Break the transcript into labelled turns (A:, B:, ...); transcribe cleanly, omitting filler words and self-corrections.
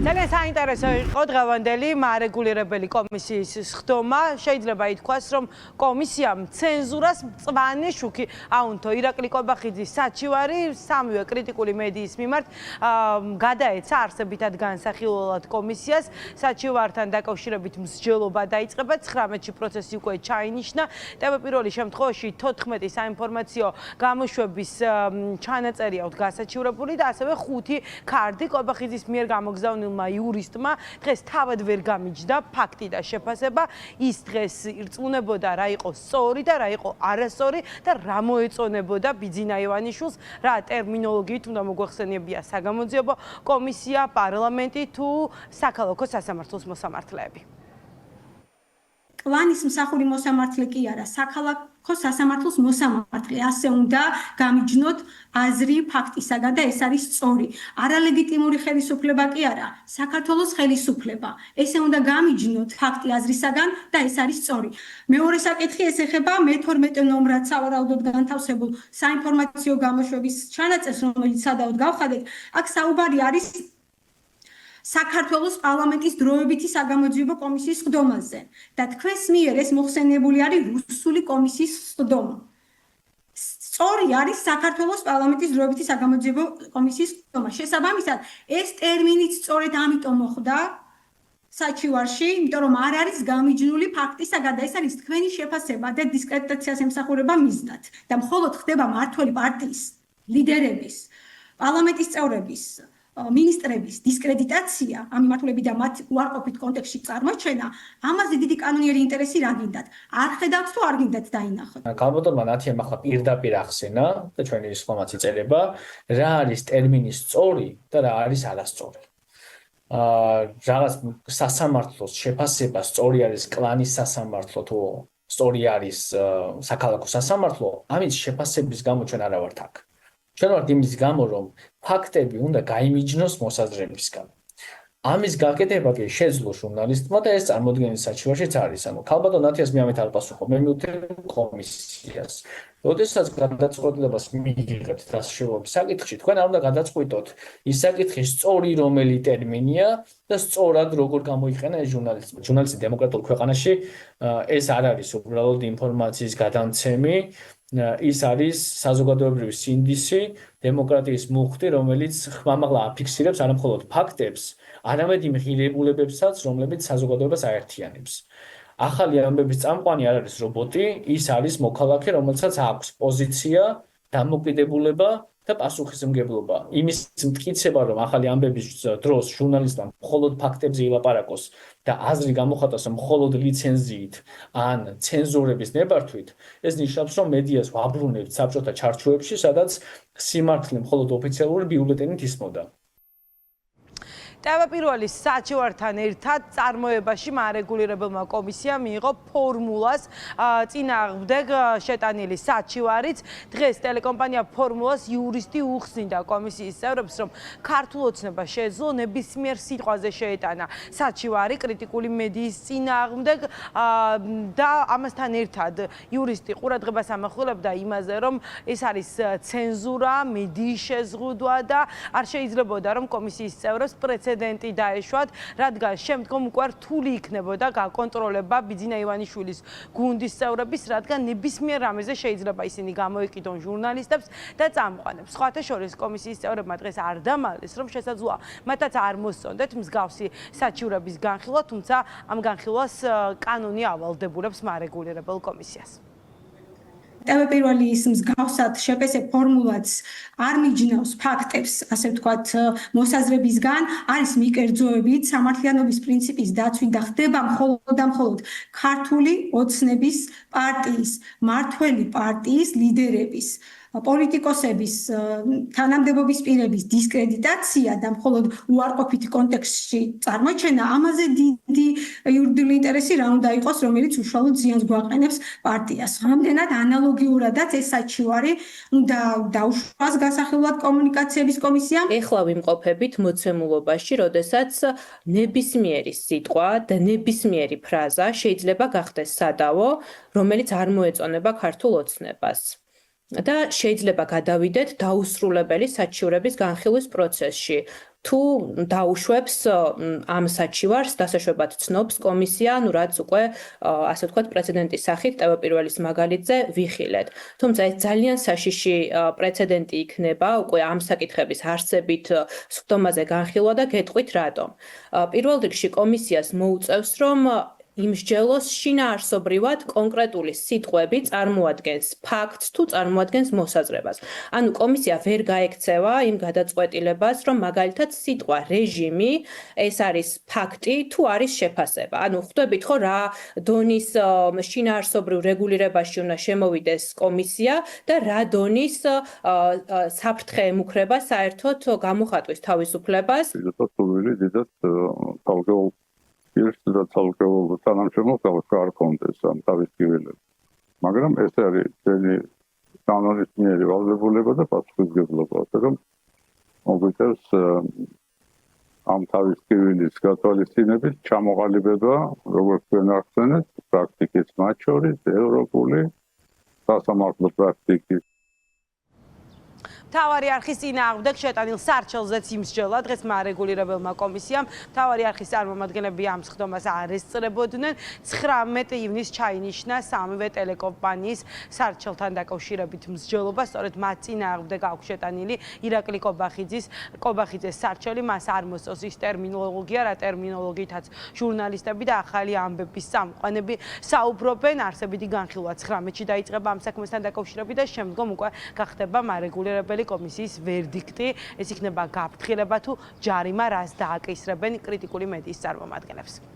A: ძალიან საინტერესო იყო დღევანდელი მარეგულირებელი კომისიის სხდომა. შეიძლება ითქვას, რომ კომისიამ ცენზურას მწვანე შუქი აუნთო. ირაკლი კობახიძის საჩივარი სამივე კრიტიკული მედიის მიმართ გადაეცა არსებითად განსახილველად კომისიას. საჩივართან დაკავშირებით მსჯელობა დაიწყება. 19-ში პროცესი უკვე ჩაინიშნა. პირველ შემთხვევაში 14 საინფორმაციო გამოშვების ჩანაწერი აქვს გასაჩივრებული და ასევე 5 ქარდი კობახიძის მიერ გამოგზავნილ იურისტმა დღეს თავად ვერ გამიჯდა ფაქტი და შეფასება. ის დღეს ირწმუნებოდა რა იყო სწორი და რა იყო არასწორი და რა მოეწონებოდა ბიძინა ივანიშვილს, რა ტერმინოლოგიით უნდა მოგვეხსენიებია საგამოძიებო კომისია, პარლამენტი თუ საქალაქო სასამართლოს მოსამართლეები.
B: კლანის მსახური მოსამართლე კი არა, საქალაქო სასამართლოს მოსამართლე. ასე უნდა გამიჯნოთ აზრი ფაქტისაგან და ეს არის სწორი. არალეგიტიმური ხელისუფლება კი არა, საქართველოს ხელისუფლება. ესე უნდა გამიჯნოთ ფაქტი აზრისაგან და ეს არის სწორი. მეორე საკითხი ეს ეხება მე-12 ნომრად სავარაუდოდ განთავსებულ საინფორმაციო გამოშვების ჩანაწერს, რომელიც სადავოდ გავხადეთ. აქ საუბარი არის საქართველოს პარლამენტის დროებითი საგამოძიებო კომისიის სხდომაზე და თქვენს მიერ ეს მოხსენიებული არის რუსული კომისიის სხდომა. სწორი არის საქართველოს პარლამენტის დროებითი საგამოძიებო კომისიის სხდომა. შესაბამისად, ეს ტერმინიც სწორედ ამიტომ მოხვდა საჩივარში, იმიტომ რომ არ არის გამიჯნული ფაქტისაგან და ეს არის თქვენი შეფასება და დისკრედიტაციას ემსახურება მიზნად და მხოლოდ ხდება მმართველი პარტიის ლიდერების, პარლამენტის წევრების მინისტრების დისკრედიტაცია, ამ მიმართულებით და მათ უარყოფით კონტექსტში წარმოჩენა, ამაზე დიდი კანონიერი ინტერესი რა გინდათ? არ ხედავთ თუ არ გინდათ დაინახოთ?
C: ქალბატონმა ნათიამ ახლა პირდაპირ ახსენა და ჩვენი ხომაც იწერება, რა არის ტერმინი სწორი და რა არის არასწორი. რაღაც სასამართლოს შეფასება სწორი არის კლანის სასამართლო თუ სწორი არის საქალაქო სასამართლო, ამის შეფასების გამო ჩვენ არა ვართ აქ. ჩვენ ვართ იმის გამო, რომ ფაქტები უნდა გაიმიჯნოს მოსაზრებისგან. ამის გაკეთება კი შეძლო ჟურნალისტმა და ეს წარმოდგენილი საჩივარშიც არის. ანუ ქალბატონ ნათიას მე ამით არ პასუხობ, მე მივუწევ კომისიას. როდესაც გადაწყვეტილებას მიიღებთ დასაშევობის საკითხში, თქვენ არ უნდა გადაწყვიტოთ ის საკითხი სწორი რომელი ტერმინია და სწორად როგორ გამოიყენა ეს ჟურნალისტმა. ჟურნალისტი დემოკრატიულ ქვეყანაში ეს არ არის უბრალოდ ინფორმაციის გადამცემი, ის არის საზოგადოებრივი სინდისი, დემოკრატიის მუხტი, რომელიც ხმამაღლა აფიქსირებს არა მხოლოდ ფაქტებს, არამედ იმ ღირებულებებსაც, რომლებიც საზოგადოებას აერთიანებს. ახალი ამბების წამყვანი არ არის რობოტი, ის არის მოქალაქე, რომელსაც აქვს პოზიცია, დამოკიდებულება და პასუხისმგებლობა. იმის მტკიცება, რომ ახალი ამბების დროს ჟურნალისტმა მხოლოდ ფაქტებზე ილაპარაკოს და აზრი გამოხატოს მხოლოდ ლიცენზიით ან ცენზურების ნებართვით, ეს ნიშნავს, რომ მედიას ვაბრუნებთ საბჭოთა ჩარჩოებში, სადაც სიმართლე მხოლოდ ოფიციალური ბიულეტენით ისმოდა.
A: პირველი საჩივართან ერთად წარმოებაში მარეგულირებელმა კომისიამ მიიღო ფორმულას წინააღმდეგ შეტანილი საჩივარიც. დღეს ტელეკომპანია ფორმულას იურისტი უხსნიდა კომისიის წევრებს, რომ ქართულ ოცნებას შეეძლო ნებისმიერ სიტყვაზე შეეტანა საჩივარი კრიტიკული მედიის წინააღმდეგ და ამასთან ერთად იურისტი ყურადღებას ამახვილებდა იმაზე, რომ ეს არის ცენზურა, მედიის შეზღუდვა და არ შეიძლებოდა, რომ კომისიის წევრებს პრეცედენტი დაეშვათ, რადგან შემდგომ უკვე რთული იქნებოდა გაკონტროლება ბიძინა ივანიშვილის გუნდის წევრების, რადგან ნებისმიერ რამეზე შეიძლება ისინი გამოეკიდონ ჟურნალისტებს და წამყვანებს. სხვათა შორის კომისიის წევრებმა დღეს არ დამალეს, რომ შესაძლოა მათაც არ მოსწონდეთ მსგავსი საჩივრების განხილვა, თუმცა ამ განხილვას კანონი ავალდებულებს მარეგულირებელ კომისიას.
B: პირველი ის მსგავსად შეფასე ფორმულაც არ მიჯნავს ფაქტებს, ასე ვთქვათ, მოსაზრებისგან, არის მიკერძოებით სამართლიანობის პრინციპის დაცვით და ხდება მხოლოდ ქართული ოცნების პარტიის, მმართველი პარტიის ლიდერების, პოლიტიკოსების, თანამდებობის პირების დისკრედიტაცია და მხოლოდ უარყოფით კონტექსტში წარმოჩენა, ამაზე დიდი იურიდიული ინტერესი რა უნდა იყოს, რომელიც უშუალოდ ზიანს გვაყენებს პარტიას. რამდენად ანალოგიურადაც ეს საჩივარი უნდა დაუშვას გასახილულად კომუნიკაციების კომისიამ.
D: ეხლა ვიმყოფებით მოცემულობაში, როდესაც ნებისმიერი სიტყვა და ნებისმიერი ფრაზა შეიძლება გახდეს სადავო, რომელიც არ მოეწონება ქართულ ოცნებას. და შეიძლება გადავიდეთ დაუსრულებელი საჩივრების განხილვის პროცესში. თუ დაუშვებს ამ საჩივარს, დასაშვებად ცნობს კომისია, ну რაც უკვე ასე ვთქვათ პრეცედენტის სახით ტევაპირველის მაგალითზე ვიხილეთ. თუმცა ეს ძალიან საშიში პრეცედენტი იქნება უკვე ამ საკითხების არსებით სხდომაზე განხილვა და გეტყვით რატომ. პირველ რიგში კომისიას მოუწევს, რომ იმსჯელოს შინაარსობრივად კონკრეტული სიტყვები წარმოადგენს ფაქტს თუ წარმოადგენს მოსაზრებას. ანუ კომისია ვერ გაექცევა იმ გადაწყვეტილებას, რომ მაგალითად სიტყვა რეჟიმი ეს არის ფაქტი თუ არის შეფასება. ანუ ხვდებით ხო რა დონის შინაარსობრივ რეგულირებაში უნდა შემოვიდეს კომისია და რა დონის საფრთხე ემუქრება საერთოდ გამოხატვის თავისუფლებას.
E: და ცალკეულ თანამშრომლობას არ კონდეს ამ თავისუფლებას. მაგრამ ეს არის ძელი კანონისმიერი ვალდებულება და პასუხისმგებლობა, რომ მოგვიწევს ამ თავისუფლების გათვალისწინებით ჩამოყალიბება, როგორც თქვენ ახსენეთ, პრაქტიკის მათ შორის ევროპული სასამართლო პრაქტიკის
A: მთავარი არხის წინააღმდეგ შეტანილ სარჩელზეც იმსჯელა დღეს მარეგულირებელმა კომისიამ. მთავარი არხის წარმომადგენლები ამ სხდომას არ ესწრებოდნენ. 19 ივნისს ჩაინიშნა სამივე ტელეკომპანიის სარჩელთან დაკავშირებით მსჯელობა. სწორედ მათ წინააღმდეგ აქვს შეტანილი ირაკლი კობახიძის სარჩელი. მას არ მოსწონს ის ტერმინოლოგია, რა ტერმინოლოგიითაც ჟურნალისტები და ახალი ამბების წამყვანები საუბრობენ. არსებითი განხილვა 19-ში დაიწყება ამ საქმესთან დაკავშირებით და შემდგომ უკვე გახდება მარეგულირებელი კომისიის ვერდიქტი. ეს იქნება გაფრთხილება თუ ჯარიმა, რას დააკისრებენ კრიტიკული მედიის წარმომადგენლებს.